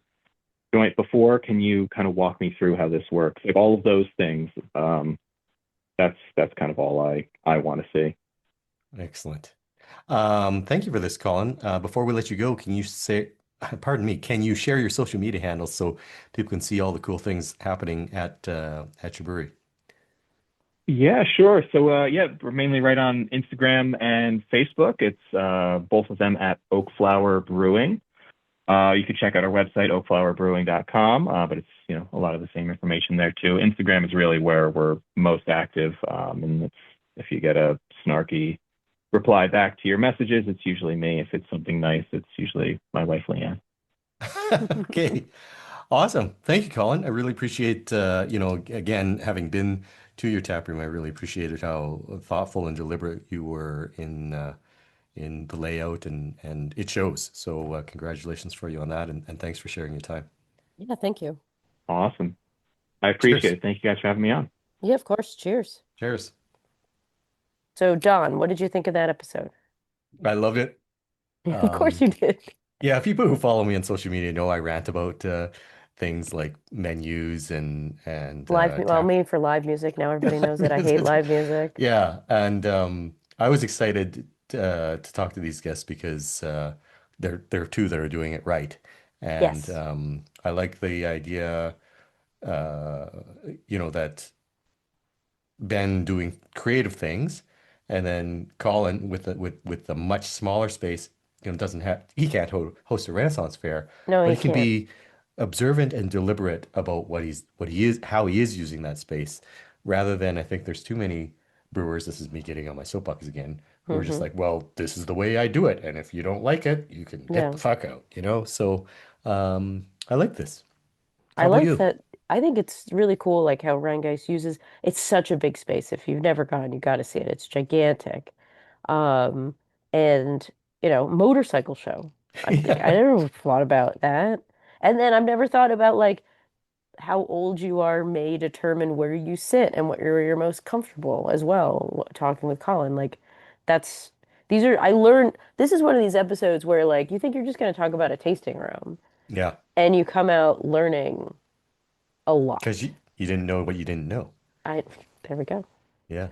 joint before. Can you kind of walk me through how this works? Like all of those things. That's kind of all I want to see. Excellent. Thank you for this, Colin. Before we let you go, can you pardon me, can you share your social media handles so people can see all the cool things happening at your brewery? Yeah, sure. So we're mainly right on Instagram and Facebook. It's both of them at Oakflower Brewing. You can check out our website, oakflowerbrewing.com, but it's a lot of the same information there too. Instagram is really where we're most active, and if you get a snarky reply back to your messages, it's usually me. If it's something nice, it's usually my wife, Leanne. Okay. Awesome. Thank you, Colin. I really appreciate, again, having been to your tap room, I really appreciated how thoughtful and deliberate you were in the layout and it shows. So congratulations for you on that and thanks for sharing your time. Yeah, thank you. Awesome. I appreciate Cheers. it. Thank you guys for having me on. Yeah, of course. Cheers. Cheers. So, Don, what did you think of that episode? I loved it. Of course you did. Yeah, people who follow me on social media know I rant about things like menus and Well, tap me for live music. Now everybody knows that I hate live music. Yeah, and I was excited to talk to these guests because they're two that are doing it right, and Yes. I like the idea, uh, that Ben doing creative things, and then Colin with a much smaller space, doesn't have he can't host a Renaissance fair, No, but you he can can't. be observant and deliberate about what he is how he is using that space, rather than I think there's too many brewers. This is me getting on my soapbox again. Who are just Hmm. like, well, this is the way I do it, and if you don't like it, you can get Yeah. the fuck out, So I like this. I How about like you? that. I think it's really cool, like how Rangeist uses. It's such a big space. If you've never gone, you got to see it. It's gigantic. Um, and motorcycle show. I Yeah. never thought about that. And then I've never thought about like how old you are may determine where you sit and where you're most comfortable as well. Talking with Colin, like that's I learned this is one of these episodes where like you think you're just going to talk about a tasting room Yeah, and you come out learning a because lot. you didn't know what you didn't know. I There we go. Yeah.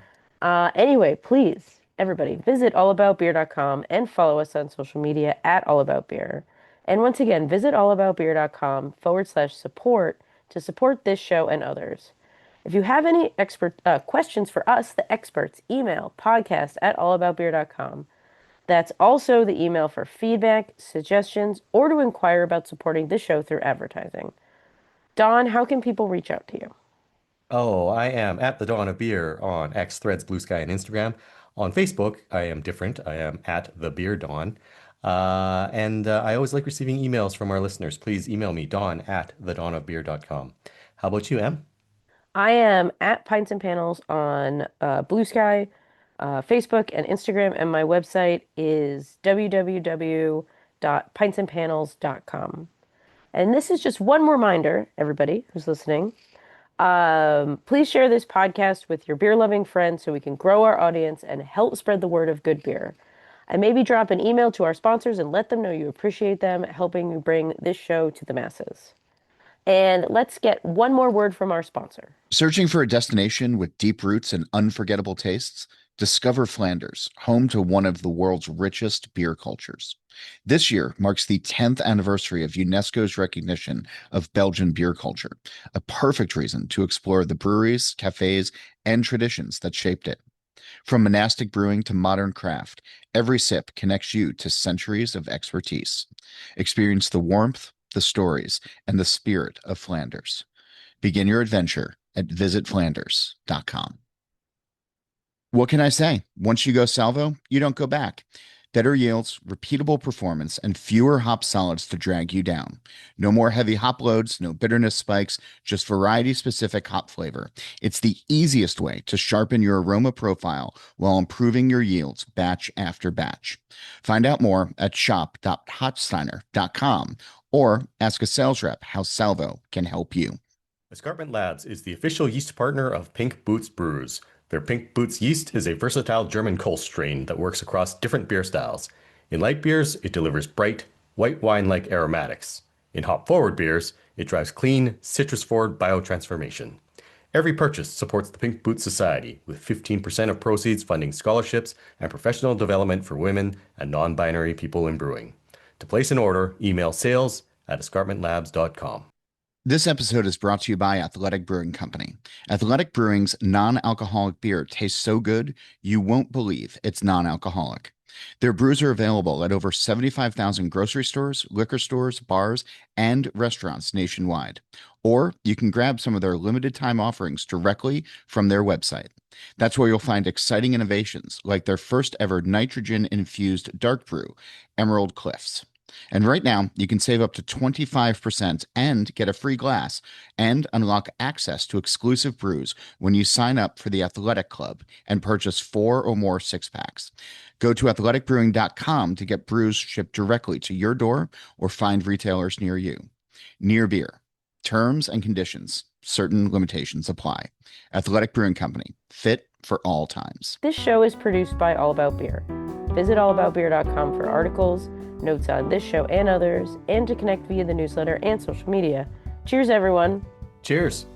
Anyway, please, everybody, visit allaboutbeer.com and follow us on social media at allaboutbeer. And once again, visit allaboutbeer.com/support to support this show and others. If you have any expert questions for us, the experts, email podcast@allaboutbeer.com. That's also the email for feedback, suggestions, or to inquire about supporting this show through advertising. Don, how can people reach out to you? Oh, I am at the Dawn of Beer on X, Threads, Blue Sky, and Instagram. On Facebook, I am different. I am at the Beer Dawn. And I always like receiving emails from our listeners. Please email me, Dawn at thedawnofbeer.com. How about you, Em? I am at Pints and Panels on Blue Sky, Facebook, and Instagram, and my website is www.pintsandpanels.com. And this is just one reminder, everybody who's listening. Please share this podcast with your beer loving friends so we can grow our audience and help spread the word of good beer. And maybe drop an email to our sponsors and let them know you appreciate them helping you bring this show to the masses. And let's get one more word from our sponsor. Searching for a destination with deep roots and unforgettable tastes? Discover Flanders, home to one of the world's richest beer cultures. This year marks the 10th anniversary of UNESCO's recognition of Belgian beer culture, a perfect reason to explore the breweries, cafés, and traditions that shaped it. From monastic brewing to modern craft, every sip connects you to centuries of expertise. Experience the warmth, the stories, and the spirit of Flanders. Begin your adventure at visitflanders.com. What can I say? Once you go salvo, you don't go back. Better yields, repeatable performance, and fewer hop solids to drag you down. No more heavy hop loads, no bitterness spikes, just variety-specific hop flavor. It's the easiest way to sharpen your aroma profile while improving your yields batch after batch. Find out more at shop.hotsteiner.com or ask a sales rep how Salvo can help you. Escarpment Labs is the official yeast partner of Pink Boots Brews. Their Pink Boots yeast is a versatile German Kolsch strain that works across different beer styles. In light beers, it delivers bright, white wine-like aromatics. In hop-forward beers, it drives clean, citrus-forward biotransformation. Every purchase supports the Pink Boots Society, with 15% of proceeds funding scholarships and professional development for women and non-binary people in brewing. To place an order, email sales@escarpmentlabs.com. This episode is brought to you by Athletic Brewing Company. Athletic Brewing's non-alcoholic beer tastes so good, you won't believe it's non-alcoholic. Their brews are available at over 75,000 grocery stores, liquor stores, bars, and restaurants nationwide. Or you can grab some of their limited time offerings directly from their website. That's where you'll find exciting innovations like their first ever nitrogen-infused dark brew, Emerald Cliffs. And right now, you can save up to 25% and get a free glass and unlock access to exclusive brews when you sign up for the Athletic Club and purchase 4 or more six-packs. Go to athleticbrewing.com to get brews shipped directly to your door or find retailers near you. Near Beer. Terms and conditions. Certain limitations apply. Athletic Brewing Company. Fit for all times. This show is produced by All About Beer. Visit allaboutbeer.com for articles, notes on this show and others, and to connect via the newsletter and social media. Cheers, everyone. Cheers.